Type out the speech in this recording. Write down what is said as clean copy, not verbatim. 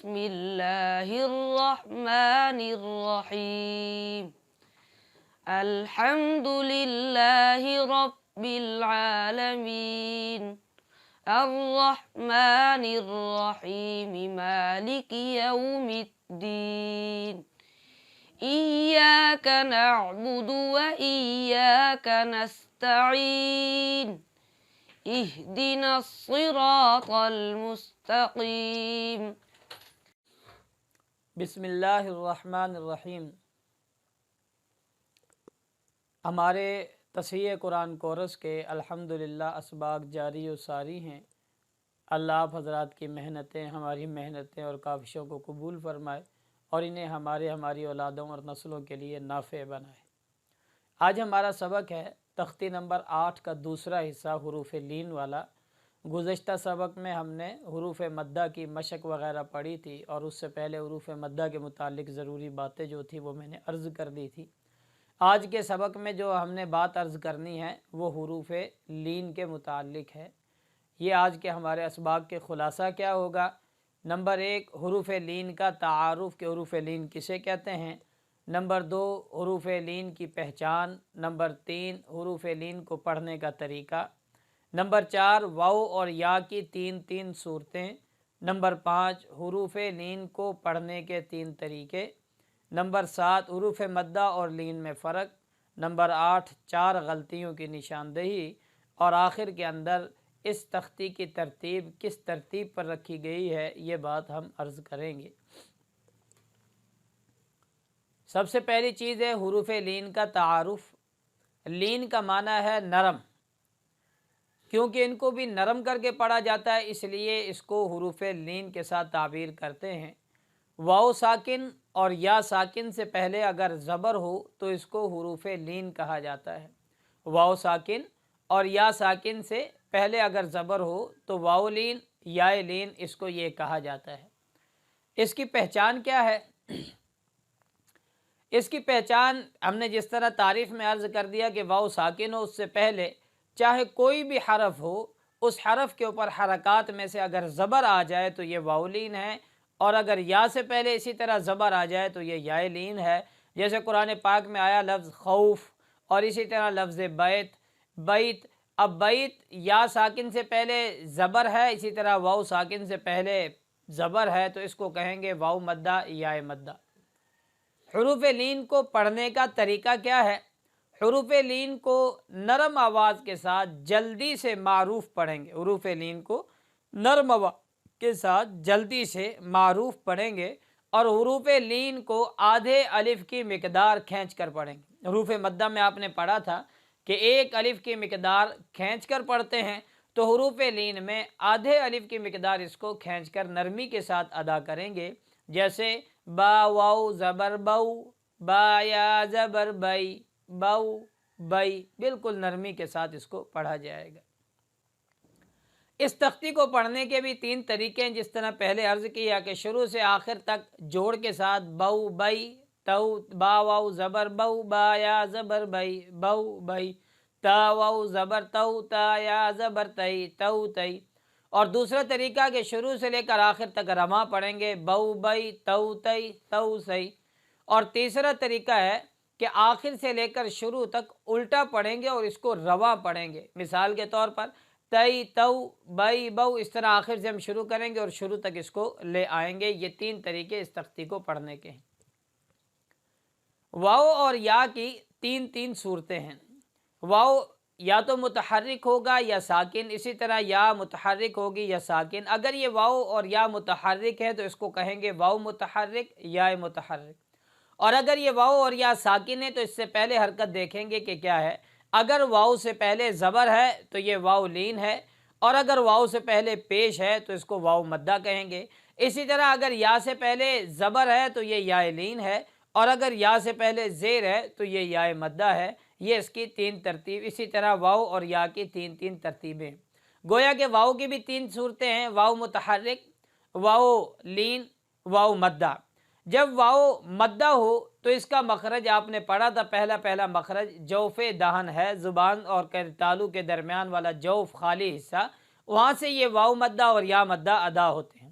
بسم الله الرحمن الرحيم الحمد لله رب العالمين الرحمن الرحيم مالك يوم الدين إياك نعبد وإياك نستعين اهدنا الصراط المستقيم بسم اللہ الرحمن الرحیم۔ ہمارے تصحیح قرآن کورس کے الحمدللہ اسباق جاری و ساری ہیں۔ اللہ آپ حضرات کی محنتیں، ہماری محنتیں اور کاوشوں کو قبول فرمائے اور انہیں ہماری اولادوں اور نسلوں کے لیے نافع بنائے۔ آج ہمارا سبق ہے تختی نمبر 8 کا دوسرا حصہ حروف لین والا۔ گزشتہ سبق میں ہم نے حروف مدہ کی مشق وغیرہ پڑھی تھی اور اس سے پہلے حروف مدہ کے متعلق ضروری باتیں جو تھی وہ میں نے عرض کر دی تھی۔ آج کے سبق میں جو ہم نے بات عرض کرنی ہے وہ حروف لین کے متعلق ہے۔ یہ آج کے ہمارے اسباق کے خلاصہ کیا ہوگا؟ نمبر 1 حروف لین کا تعارف کہ حروف لین کسے کہتے ہیں۔ نمبر 2 حروف لین کی پہچان۔ نمبر 3 حروف لین کو پڑھنے کا طریقہ۔ نمبر 4 واو اور یا کی تین صورتیں۔ نمبر 5 حروف لین کو پڑھنے کے 3 طریقے۔ نمبر 7 حروف مدہ اور لین میں فرق۔ نمبر 8 4 غلطیوں کی نشاندہی، اور آخر کے اندر اس تختی کی ترتیب کس ترتیب پر رکھی گئی ہے یہ بات ہم عرض کریں گے۔ سب سے پہلی چیز ہے حروف لین کا تعارف۔ لین کا معنی ہے نرم، کیونکہ ان کو بھی نرم کر کے پڑھا جاتا ہے اس لیے اس کو حروف لین کے ساتھ تعبیر کرتے ہیں۔ واو ساکن اور یا ساکن سے پہلے اگر زبر ہو تو اس کو حروف لین کہا جاتا ہے۔ واو ساکن اور یا ساکن سے پہلے اگر زبر ہو تو واو لین یا لین اس کو یہ کہا جاتا ہے۔ اس کی پہچان کیا ہے؟ اس کی پہچان ہم نے جس طرح تعریف میں عرض کر دیا کہ واو ساکن ہو، اس سے پہلے چاہے کوئی بھی حرف ہو اس حرف کے اوپر حرکات میں سے اگر زبر آ جائے تو یہ واو لین ہے، اور اگر یا سے پہلے اسی طرح زبر آ جائے تو یہ یا لین ہے۔ جیسے قرآن پاک میں آیا لفظ خوف، اور اسی طرح لفظ بیت۔ اب بیت یا ساکن سے پہلے زبر ہے، اسی طرح واو ساکن سے پہلے زبر ہے تو اس کو کہیں گے واو مدہ یا مدہ۔ حروف لین کو پڑھنے کا طریقہ کیا ہے؟ حروف لین کو نرم آواز کے ساتھ جلدی سے معروف پڑھیں گے۔ حروف لین کو نرم آواز کے ساتھ جلدی سے معروف پڑھیں گے، اور حروف لین کو آدھے الف کی مقدار کھینچ کر پڑھیں گے۔ حروف مدہ میں آپ نے پڑھا تھا کہ 1 الف کی مقدار کھینچ کر پڑھتے ہیں، تو حروف لین میں آدھے الف کی مقدار اس کو کھینچ کر نرمی کے ساتھ ادا کریں گے۔ جیسے با واو زبر بو، با یا زبر بئی، بو بئی، بالکل نرمی کے ساتھ اس کو پڑھا جائے گا۔ اس تختی کو پڑھنے کے بھی 3 طریقے ہیں، جس طرح پہلے عرض کیا کہ شروع سے آخر تک جوڑ کے ساتھ بو بئی، تو با واو زبر بو، با یا زبر بئی، بو بئی، تا واو زبر تو، تا یا زبر تئی، تو تئی۔ اور دوسرا طریقہ کہ شروع سے لے کر آخر تک رما پڑھیں گے، بو بئی، تو تئی، تو سئی۔ اور تیسرا طریقہ ہے کہ آخر سے لے کر شروع تک الٹا پڑھیں گے اور اس کو رواں پڑھیں گے۔ مثال کے طور پر تئی، تو، بئی، بو، اس طرح آخر سے ہم شروع کریں گے اور شروع تک اس کو لے آئیں گے۔ یہ 3 طریقے اس تختی کو پڑھنے کے ہیں۔ واو اور یا کی 3 صورتیں ہیں۔ واو یا تو متحرک ہوگا یا ساکن، اسی طرح یا متحرک ہوگی یا ساکن۔ اگر یہ واو اور یا متحرک ہے تو اس کو کہیں گے واو متحرک، یا متحرک۔ اور اگر یہ واو اور یا ساکن ہے تو اس سے پہلے حرکت دیکھیں گے کہ کیا ہے۔ اگر واو سے پہلے زبر ہے تو یہ واو لین ہے، اور اگر واو سے پہلے پیش ہے تو اس کو واو مدہ کہیں گے۔ اسی طرح اگر یا سے پہلے زبر ہے تو یہ یا لین ہے، اور اگر یا سے پہلے زیر ہے تو یہ یا مدہ ہے۔ یہ اس کی 3 ترتیب۔ اسی طرح واو اور یا کی 3 ترتیبیں۔ گویا کہ واو کی بھی 3 صورتیں ہیں، واو متحرک، واو لین، واو مدہ۔ جب واو مدہ ہو تو اس کا مخرج آپ نے پڑھا تھا، پہلا مخرج جوف دہن ہے، زبان اور تالو کے درمیان والا جوف خالی حصہ، وہاں سے یہ واو مدہ اور یا مدہ ادا ہوتے ہیں۔